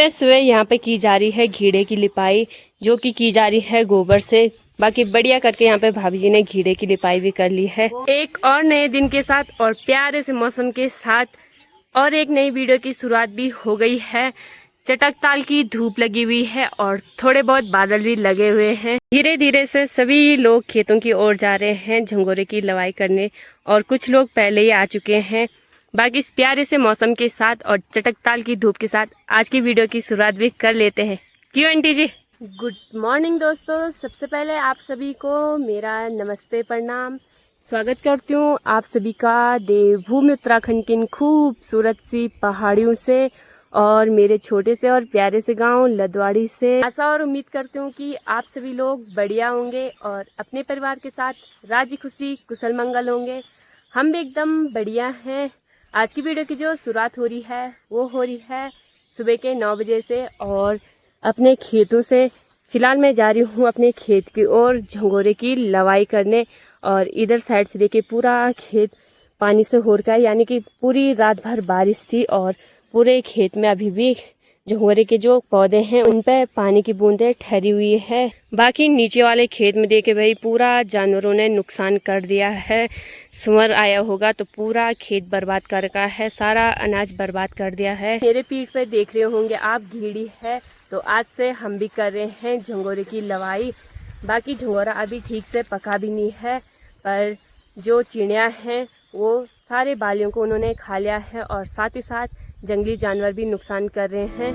सुबह सुबह यहाँ पे की जा रही है घीड़े की लिपाई, जो कि की जा रही है गोबर से। बाकी बढ़िया करके यहाँ पे भाभी जी ने घीड़े की लिपाई भी कर ली है। एक और नए दिन के साथ और प्यारे से मौसम के साथ और एक नई वीडियो की शुरुआत भी हो गई है। चटक ताल की धूप लगी हुई है और थोड़े बहुत बादल भी लगे हुए हैं। धीरे धीरे से सभी लोग खेतों की ओर जा रहे हैं झंगोरे की लवाई करने, और कुछ लोग पहले ही आ चुके हैं। बाकी इस प्यारे से मौसम के साथ और चटकताल की धूप के साथ आज की वीडियो की शुरुआत भी कर लेते हैं। क्यों आंटी जी? गुड मॉर्निंग दोस्तों, सबसे पहले आप सभी को मेरा नमस्ते प्रणाम। स्वागत करती हूँ आप सभी का देवभूमि उत्तराखंड की खूबसूरत सी पहाड़ियों से और मेरे छोटे से और प्यारे से गांव लदवाड़ी से। आशा और उम्मीद करती हूँ कि आप सभी लोग बढ़िया होंगे और अपने परिवार के साथ राजी खुशी कुशल मंगल होंगे। हम भी एकदम बढ़िया हैं। आज की वीडियो की जो शुरुआत हो रही है वो हो रही है सुबह के 9 बजे से और अपने खेतों से। फिलहाल मैं जा रही हूँ अपने खेत की ओर झंगोरे की लवाई करने, और इधर साइड से देखिए पूरा खेत पानी से हो रखा है, यानी कि पूरी रात भर बारिश थी और पूरे खेत में अभी भी झंगोरे के जो पौधे हैं उन पे पानी की बूंदें ठहरी हुई है। बाकी नीचे वाले खेत में देखे भाई पूरा जानवरों ने नुकसान कर दिया है। सुअर आया होगा तो पूरा खेत बर्बाद कर रखा है, सारा अनाज बर्बाद कर दिया है। मेरे पीठ पे देख रहे होंगे आप घीड़ी है, तो आज से हम भी कर रहे हैं झंगोरे की लवाई। बाकी झंगोरा अभी ठीक से पका भी नहीं है, पर जो चिड़िया हैं वो सारे बालियों को उन्होंने खा लिया है और साथ ही साथ जंगली जानवर भी नुकसान कर रहे हैं।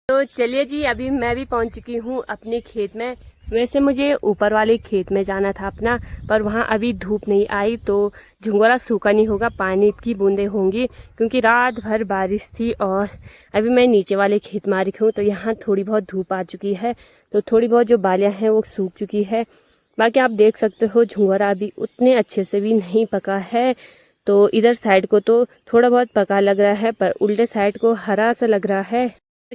तो चलिए जी, अभी मैं भी पहुंच चुकी हूँ अपने खेत में। वैसे मुझे ऊपर वाले खेत में जाना था अपना, पर वहाँ अभी धूप नहीं आई तो झंगोरा सूखा नहीं होगा, पानी की बूंदें होंगी, क्योंकि रात भर बारिश थी। और अभी मैं नीचे वाले खेत में आ रही हूँ तो यहाँ थोड़ी बहुत धूप आ चुकी है, तो थोड़ी बहुत जो बालियाँ हैं वो सूख चुकी है। बाकी आप देख सकते हो झंगोरा अभी उतने अच्छे से भी नहीं पका है। तो इधर साइड को तो थोड़ा बहुत पका लग रहा है, पर उल्टे साइड को हरा सा लग रहा है।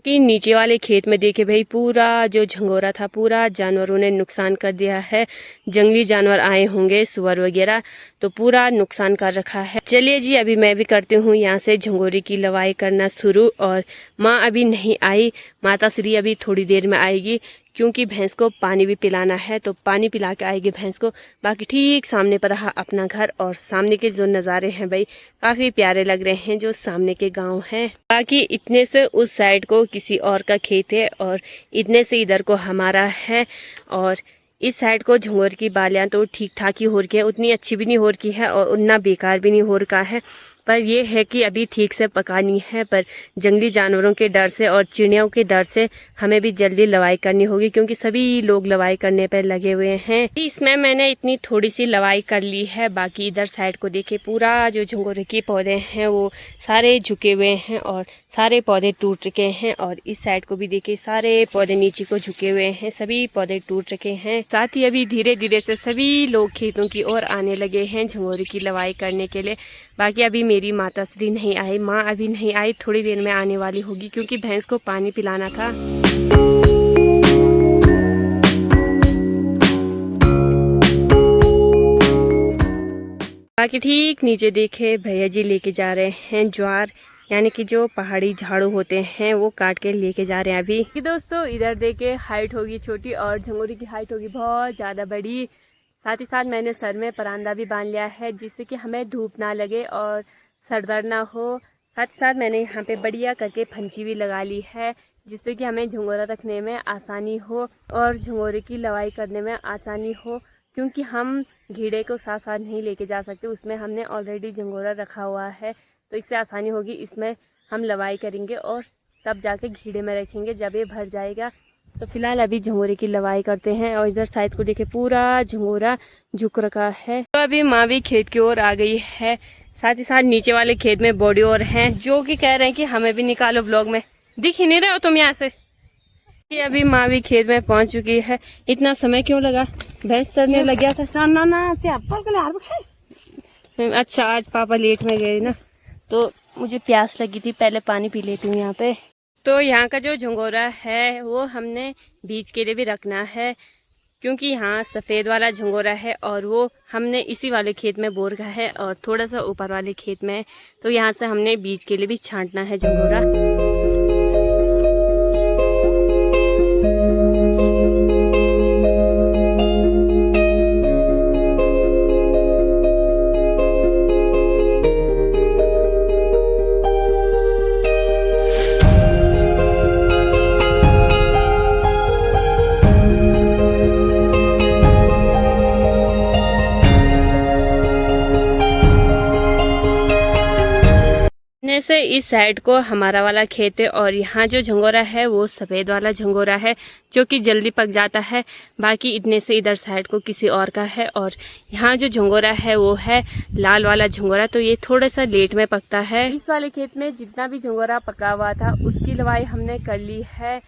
कि नीचे वाले खेत में देखे भाई पूरा जो झंगोरा था पूरा जानवरों ने नुकसान कर दिया है। जंगली जानवर आए होंगे, सुअर वगैरह, तो पूरा नुकसान कर रखा है। चलिए जी, अभी मैं भी करती हूँ यहाँ से झंगोरे की लवाई करना शुरू। और माँ अभी नहीं आई, माता श्री अभी थोड़ी देर में आएगी, क्योंकि भैंस को पानी भी पिलाना है, तो पानी पिला के आएगी भैंस को। बाकी ठीक सामने पर रहा अपना घर, और सामने के जो नज़ारे हैं भाई काफ़ी प्यारे लग रहे हैं, जो सामने के गांव हैं। बाकी इतने से उस साइड को किसी और का खेत है और इतने से इधर को हमारा है। और इस साइड को झंगोर की बालियाँ तो ठीक ठाक ही हो रखी है, उतनी अच्छी भी नहीं हो रखी है और उतना बेकार भी नहीं हो रखा है, पर यह है कि अभी ठीक से पकानी है। पर जंगली जानवरों के डर से और चिड़ियों के डर से हमें भी जल्दी लवाई करनी होगी, क्योंकि सभी लोग लवाई करने पर लगे हुए हैं। इसमें मैंने इतनी थोड़ी सी लवाई कर ली है। बाकी इधर साइड को देखिए पूरा जो झंगोरे के पौधे हैं वो सारे झुके हुए हैं और सारे पौधे टूट चुके हैं। और इस साइड को भी देखिए सारे पौधे नीचे को झुके हुए हैं, सभी पौधे टूट चुके हैं। साथ ही अभी धीरे धीरे से सभी लोग खेतों की ओर आने लगे हैं झंगोरे की लवाई करने के लिए। बाकी अभी मेरी माता श्री नहीं आई, माँ अभी नहीं आई, थोड़ी देर में आने वाली होगी, क्योंकि भैंस को पानी पिलाना था। बाकी ठीक नीचे देखे भैया जी लेके जा रहे हैं ज्वार, यानी कि जो पहाड़ी झाड़ू होते हैं वो काट के लेके जा रहे हैं अभी। कि दोस्तों इधर देखे हाइट होगी छोटी और झंगोरे की हाइट होगी बहुत ज़्यादा बड़ी। साथ ही साथ मैंने सर में परांदा भी बांध लिया है, जिससे कि हमें धूप ना लगे और सर दर्द ना हो। साथ ही साथ मैंने यहाँ पे बढ़िया करके फंची भी लगा ली है, जिससे कि हमें झंगोरा रखने में आसानी हो और झंगोरे की लवाई करने में आसानी हो, क्योंकि हम घीड़े को साथ साथ नहीं लेके जा सकते, उसमें हमने ऑलरेडी झंगोरा रखा हुआ है, तो इससे आसानी होगी। इसमें हम लवाई करेंगे और तब जाके घीड़े में रखेंगे जब ये भर जाएगा। तो फिलहाल अभी झंगोरे की लवाई करते हैं। और इधर साइड को देखे पूरा झंगोरा झुक रखा है। तो अभी माँ भी खेत की ओर आ गई है, साथ ही साथ नीचे वाले खेत में बॉडी और हैं, जो कि कह रहे हैं कि हमें भी निकालो ब्लॉग में। दिख ही नहीं रहे हो तुम यहाँ से। कि अभी माँ भी खेत में पहुँच चुकी है। इतना समय क्यों लगा? भैंस चरने लग गया था। अच्छा, आज पापा लेट में गए ना, तो मुझे प्यास लगी थी, पहले पानी पी लेती हूँ यहाँ पे। तो यहाँ का जो झंगोरा है वो हमने बीज के लिए भी रखना है, क्योंकि यहाँ सफ़ेद वाला झंगोरा है और वो हमने इसी वाले खेत में बो रखा है और थोड़ा सा ऊपर वाले खेत में, तो यहाँ से हमने बीज के लिए भी छांटना है झंगोरा। से इस साइड को हमारा वाला खेत है और यहाँ जो झंगोरा है वो सफ़ेद वाला झंगोरा है जो कि जल्दी पक जाता है। बाकी इतने से इधर साइड को किसी और का है और यहाँ जो झंगोरा है वो है लाल वाला झंगोरा, तो ये थोड़ा सा लेट में पकता है। इस वाले खेत में जितना भी झंगोरा पका हुआ था उसकी लवाई हमने कर ली है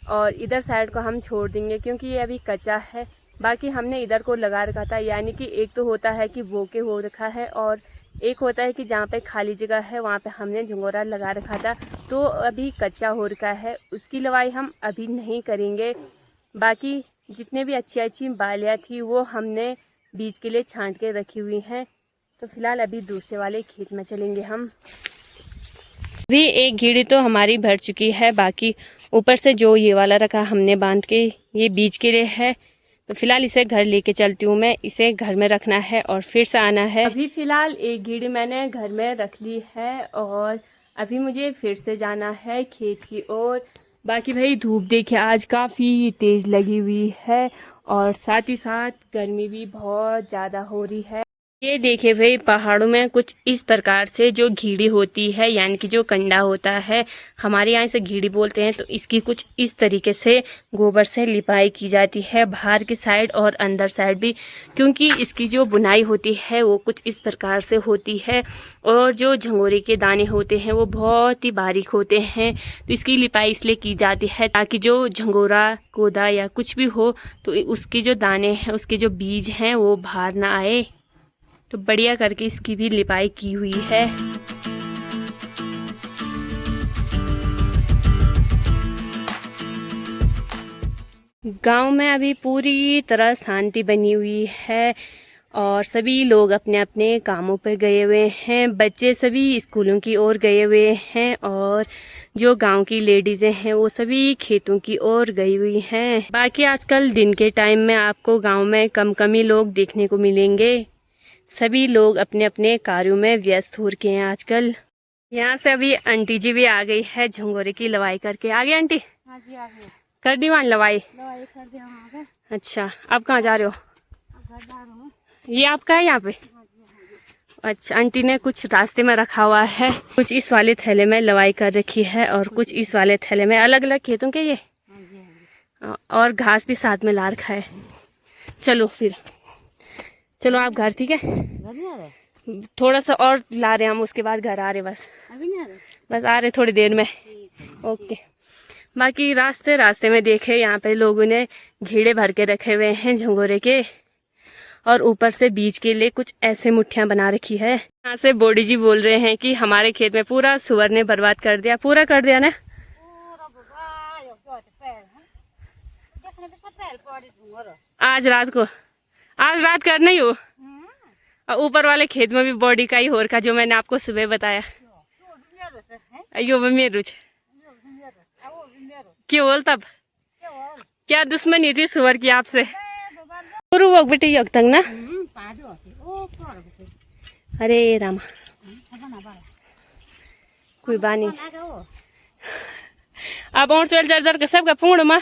और इधर साइड को हम छोड़ देंगे क्योंकि ये अभी कच्चा है। बाकी हमने इधर को लगा रखा था, यानी कि एक तो होता है कि बो के हो रखा है और एक होता है कि जहाँ पे खाली जगह है वहाँ पे हमने झंगोरा लगा रखा था, तो अभी कच्चा हो रखा है, उसकी लवाई हम अभी नहीं करेंगे। बाकी जितने भी अच्छी अच्छी बालियाँ थी वो हमने बीज के लिए छांट के रखी हुई हैं। तो फिलहाल अभी दूसरे वाले खेत में चलेंगे हम। अभी एक घीड़ी तो हमारी भर चुकी है, बाकी ऊपर से जो ये वाला रखा हमने बांध के, ये बीज के लिए है। तो फिलहाल इसे घर लेके चलती हूँ मैं, इसे घर में रखना है और फिर से आना है। अभी फिलहाल एक घीड़ी मैंने घर में रख ली है और अभी मुझे फिर से जाना है खेत की ओर। बाकी भाई धूप देखिए आज काफ़ी तेज़ लगी हुई है और साथ ही साथ गर्मी भी बहुत ज़्यादा हो रही है। ये देखिए भाई पहाड़ों में कुछ इस प्रकार से जो घीड़ी होती है, यानी कि जो कंडा होता है, हमारे यहाँ इसे घीड़ी बोलते हैं, तो इसकी कुछ इस तरीके से गोबर से लिपाई की जाती है बाहर की साइड और अंदर साइड भी, क्योंकि इसकी जो बुनाई होती है वो कुछ इस प्रकार से होती है और जो झंगोरे के दाने होते हैं वो बहुत ही बारीक होते हैं। तो इसकी लिपाई इसलिए की जाती है ताकि जो झंगोरा कोदा या कुछ भी हो तो उसके जो दाने हैं, उसके जो बीज हैं वो बाहर ना आए। तो बढ़िया करके इसकी भी लिपाई की हुई है। गांव में अभी पूरी तरह शांति बनी हुई है और सभी लोग अपने अपने कामों पर गए हुए हैं। बच्चे सभी स्कूलों की ओर गए हुए हैं और जो गांव की लेडीज़ें हैं वो सभी खेतों की ओर गई हुई हैं। बाकी आजकल दिन के टाइम में आपको गांव में कम ही लोग देखने को मिलेंगे। सभी लोग अपने अपने कार्यों में व्यस्त हो रखे हैं आजकल। यहाँ से अभी आंटी जी भी आ गई है झंगोरे की लवाई करके। आ गई आंटी? हाँ जी आ गई। कर दी वहाँ लवाई कर दिया वहाँ पे। अच्छा, अब कहाँ जा रहे हो? घर जा रहा हूँ। ये आपका है यहाँ पे? अच्छा, आंटी ने कुछ रास्ते में रखा हुआ है, कुछ इस वाले थैले में लवाई कर रखी है और कुछ इस वाले थैले में। अलग अलग खेतों के ये और घास भी साथ में ला रखा है। चलो फिर चलो आप घर, ठीक है? थोड़ा सा और ला रहे हम, उसके बाद घर आ रहे। बस अभी नहीं आ रहे? बस आ रहे थोड़ी देर में। ओके। बाकी रास्ते में देखे यहाँ पे लोगों ने घेड़े भर के रखे हुए हैं झंगोरे के और ऊपर से बीज के लिए कुछ ऐसे मुट्ठियाँ बना रखी है। यहाँ से बोडी जी बोल रहे हैं कि हमारे खेत में पूरा सुअर ने बर्बाद कर दिया। पूरा कर दिया ना? आज रात कर नहीं हो और ऊपर वाले खेत में भी बॉडी का ही हो रखा, जो मैंने आपको सुबह बताया। यो मेरू क्यों बोल तब क्या दुश्मनी थी सुअर की आपसे? बेटे योग तंग ना। अरे रामा कोई बात नहीं। अब और चल जर के सब का पूर्ण मा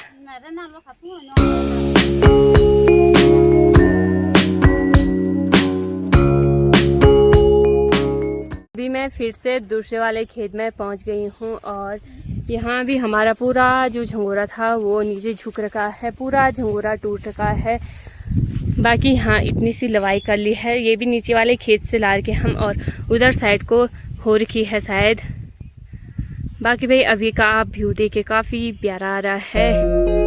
अभी मैं फिर से दूसरे वाले खेत में पहुंच गई हूं और यहाँ भी हमारा पूरा जो झंगोरा था वो नीचे झुक रखा है, पूरा झंगोरा टूट रखा है। बाकी हाँ इतनी सी लवाई कर ली है, ये भी नीचे वाले खेत से ला के हम, और उधर साइड को हो रखी है शायद। बाकी भाई अभी का आप व्यू देखे काफ़ी प्यारा आ रहा है।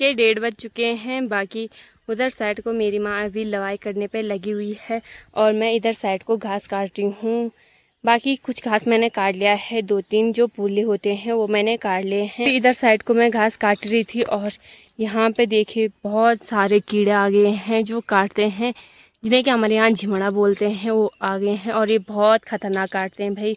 के 1:30 बज चुके हैं। बाकी उधर साइड को मेरी माँ अभी लवाई करने पे लगी हुई है और मैं इधर साइड को घास काट रही हूँ। बाकी कुछ घास मैंने काट लिया है, 2-3 जो पूले होते हैं वो मैंने काट लिए हैं। इधर साइड को मैं घास काट रही थी और यहाँ पे देखिए बहुत सारे कीड़े आ गए हैं जो काटते हैं, जिन्हें कि हमारे यहाँ झिमड़ा बोलते हैं, वो आ गए हैं और ये बहुत ख़तरनाक काटते हैं भाई।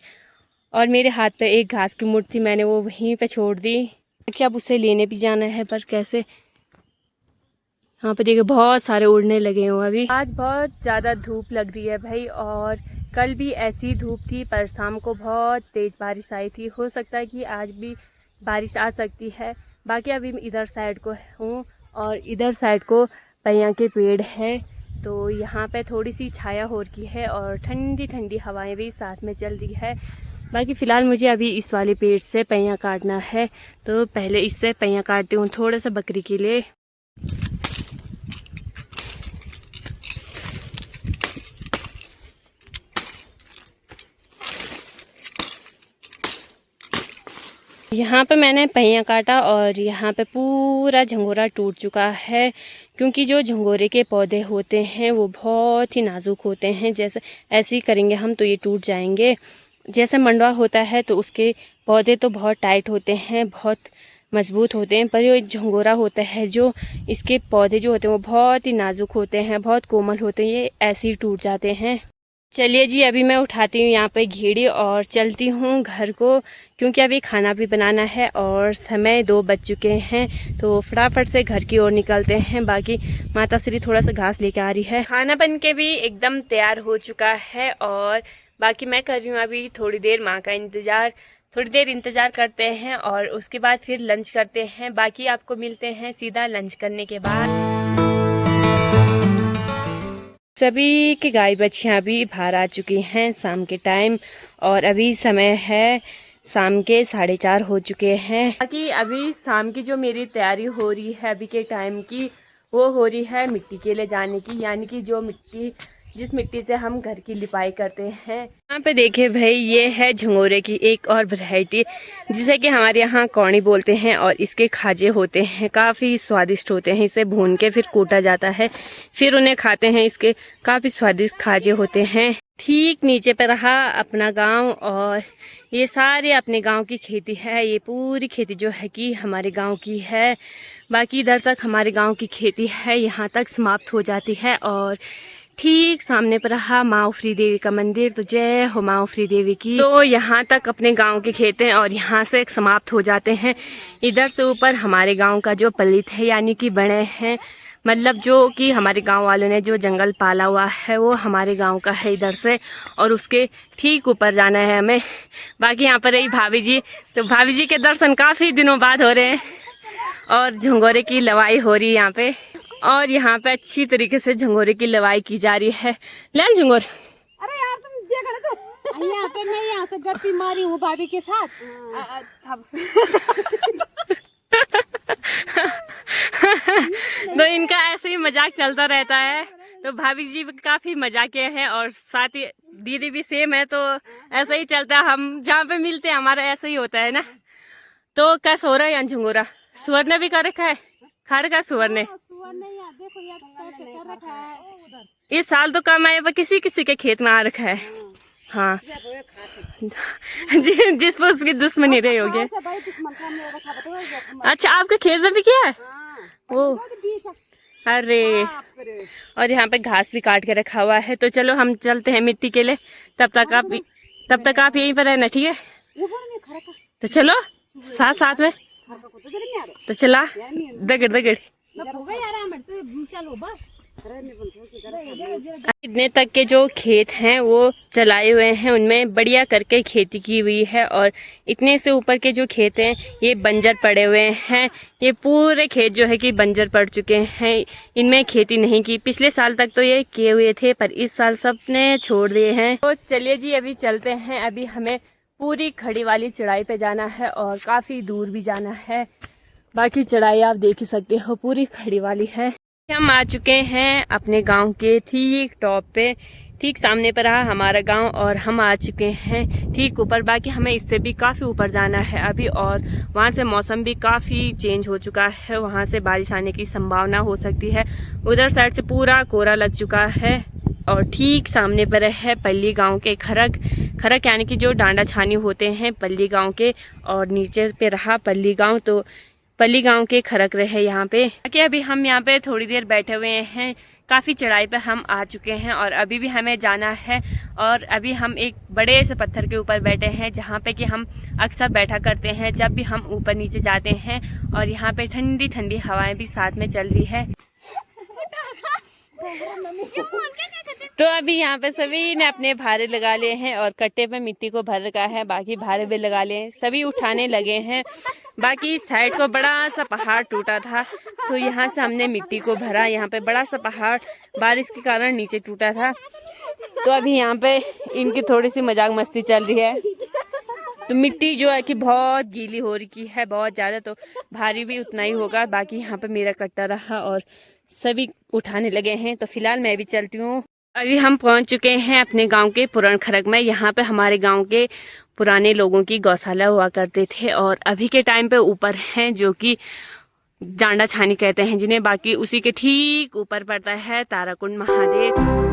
और मेरे हाथ पे एक घास की मुट्ठी थी, मैंने वो वहीं पे छोड़ दी कि अब उसे लेने भी जाना है, पर कैसे। यहाँ पे देखिए बहुत सारे उड़ने लगे हैं अभी। आज बहुत ज़्यादा धूप लग रही है भाई, और कल भी ऐसी धूप थी, पर शाम को बहुत तेज़ बारिश आई थी। हो सकता है कि आज भी बारिश आ सकती है। बाकी अभी इधर साइड को हूँ और इधर साइड को पैया के पेड़ है, तो यहाँ पे थोड़ी सी छाया हो रही है और ठंडी ठंडी हवाएं भी साथ में चल रही है। बाकी फ़िलहाल मुझे अभी इस वाले पेड़ से पैया काटना है, तो पहले इससे पैया काटती हूँ थोड़ा सा बकरी के लिए। यहाँ पे मैंने पहिया काटा और यहाँ पे पूरा झंगोरा टूट चुका है, क्योंकि जो झंगोरे के पौधे होते हैं वो बहुत ही नाजुक होते हैं। जैसे ऐसे ही करेंगे हम तो ये टूट जाएंगे। जैसे मंडवा होता है तो उसके पौधे तो बहुत टाइट होते हैं, बहुत मजबूत होते हैं, पर ये झंगोरा होता है जो इसके पौधे जो होते हैं वो बहुत ही नाजुक होते हैं, बहुत कोमल होते हैं, ये ऐसे ही टूट जाते हैं। चलिए जी, अभी मैं उठाती हूँ यहाँ पे घेड़ी और चलती हूँ घर को, क्योंकि अभी खाना भी बनाना है और समय 2 बज चुके हैं, तो फटाफट से घर की ओर निकलते हैं। बाकी माता श्री थोड़ा सा घास लेके आ रही है। खाना बन के भी एकदम तैयार हो चुका है और बाकी मैं कर रही हूँ अभी थोड़ी देर माँ का इंतज़ार। थोड़ी देर इंतज़ार करते हैं और उसके बाद फिर लंच करते हैं। बाकी आपको मिलते हैं सीधा लंच करने के बाद। सभी के गाय बच्चियाँ भी बाहर आ चुकी हैं शाम के टाइम, और अभी समय है शाम के 4:30 हो चुके हैं। बाकी अभी शाम की जो मेरी तैयारी हो रही है अभी के टाइम की, वो हो रही है मिट्टी के ले जाने की, यानी कि जो मिट्टी जिस मिट्टी से हम घर की लिपाई करते हैं। यहाँ पे देखिए भाई, ये है झंगोरे की एक और वैरायटी, जिसे कि हमारे यहाँ कौड़ी बोलते हैं, और इसके खाजे होते हैं, काफ़ी स्वादिष्ट होते हैं। इसे भून के फिर कूटा जाता है, फिर उन्हें खाते हैं। इसके काफ़ी स्वादिष्ट खाजे होते हैं। ठीक नीचे पे रहा अपना गांव, और ये सारे अपने गांव की खेती है। ये पूरी खेती जो है कि हमारे गांव की है। बाकी इधर तक हमारे गांव की खेती है, यहाँ तक समाप्त हो जाती है। और ठीक सामने पर रहा माँ उफरी देवी का मंदिर, तो जय हो माँ उफरी देवी की। तो यहाँ तक अपने गांव के खेत हैं और यहाँ से समाप्त हो जाते हैं। इधर से ऊपर हमारे गांव का जो पलित है, यानी कि बड़े हैं, मतलब जो कि हमारे गांव वालों ने जो जंगल पाला हुआ है, वो हमारे गांव का है इधर से, और उसके ठीक ऊपर जाना है हमें। बाकी यहाँ पर रही भाभी जी, तो भाभी जी के दर्शन काफ़ी दिनों बाद हो रहे हैं, और झंगोरे की लवाई हो रही है यहाँ पे, और यहाँ पे अच्छी तरीके से झंगोरे की लवाई की जा रही है। लाल झंगोर, अरे यार तुम देख रहे थे यहाँ पे, मैं यहाँ से गप्पी मारी हूँ भाभी के साथ। तो इनका ऐसे ही मजाक चलता रहता है। तो भाभी जी काफी मजाकिया है, और साथ ही दीदी भी सेम है, तो ऐसा ही चलता है। हम जहाँ पे मिलते हैं हमारा ऐसा ही होता है ना। तो कैसा हो रहा है यहाँ झंगोरा? सुअर ने भी कर रखा है, खा रखा है सुअर ने। देखो यार कैसे कर रखा है। इस साल तो कम आए, पर किसी किसी के खेत में आ रखा है। हाँ, जिस पर उसकी दुश्मनी रही होगी। अच्छा, आपके खेत में भी किया है वो? अरे, और यहाँ पे घास भी काट के रखा हुआ है। तो चलो हम चलते हैं मिट्टी के लिए, तब तक आप यहीं पर रहना, ठीक है? तो चलो साथ साथ में, तो चला दगड़ इतने तक के जो खेत हैं वो चलाए हुए हैं, उनमें बढ़िया करके खेती की हुई है। और इतने से ऊपर के जो खेत हैं ये बंजर पड़े हुए हैं। ये पूरे खेत जो है कि बंजर पड़ चुके हैं, इनमें खेती नहीं की। पिछले साल तक तो ये किए हुए थे, पर इस साल सब ने छोड़ दिए हैं। तो चलिए जी, अभी चलते हैं। अभी हमें पूरी खड़ी वाली चढ़ाई पे जाना है और काफ़ी दूर भी जाना है। बाकी चढ़ाई आप देख ही सकते हो, पूरी खड़ी वाली है। हम आ चुके हैं अपने गांव के ठीक टॉप पे। ठीक सामने पर रहा हमारा गांव और हम आ चुके हैं ठीक ऊपर। बाकी हमें इससे भी काफ़ी ऊपर जाना है अभी, और वहां से मौसम भी काफ़ी चेंज हो चुका है। वहां से बारिश आने की संभावना हो सकती है। उधर साइड से पूरा कोहरा लग चुका है। और ठीक सामने पर है पल्ली गांव के खरक। खरक यानी कि जो डांडा छानी होते हैं पल्ली गांव के, और नीचे पे रहा पल्ली गांव। तो पल्ली गांव के खरक रहे यहाँ पे। बाकी अभी हम यहाँ पे थोड़ी देर बैठे हुए हैं। काफ़ी चढ़ाई पर हम आ चुके हैं और अभी भी हमें जाना है। और अभी हम एक बड़े से पत्थर के ऊपर बैठे हैं जहाँ पे कि हम अक्सर बैठा करते हैं जब भी हम ऊपर नीचे जाते हैं। और यहाँ पे ठंडी ठंडी हवाएं भी साथ में चल रही है। तो अभी यहाँ पे सभी ने अपने भारे लगा लिए हैं और कट्टे पे मिट्टी को भर रखा है। बाकी भारे भी लगा लिए हैं, सभी उठाने लगे हैं। बाकी साइड को बड़ा सा पहाड़ टूटा था तो यहाँ से हमने मिट्टी को भरा। यहाँ पे बड़ा सा पहाड़ बारिश के कारण नीचे टूटा था। तो अभी यहाँ पे इनकी थोड़ी सी मजाक मस्ती चल रही है। तो मिट्टी जो है कि बहुत गीली हो रही है, बहुत ज़्यादा, तो भारी भी उतना ही होगा। बाकी यहाँ पे मेरा कट्टा रहा और सभी उठाने लगे हैं। तो फिलहाल मैं भी चलती हूँ। अभी हम पहुँच चुके हैं अपने गांव के पुरान खरक में। यहाँ पे हमारे गांव के पुराने लोगों की गौशाला हुआ करते थे और अभी के टाइम पे ऊपर हैं जो कि डांडा छानी कहते हैं जिन्हें। बाकी उसी के ठीक ऊपर पड़ता है ताराकुंड महादेव।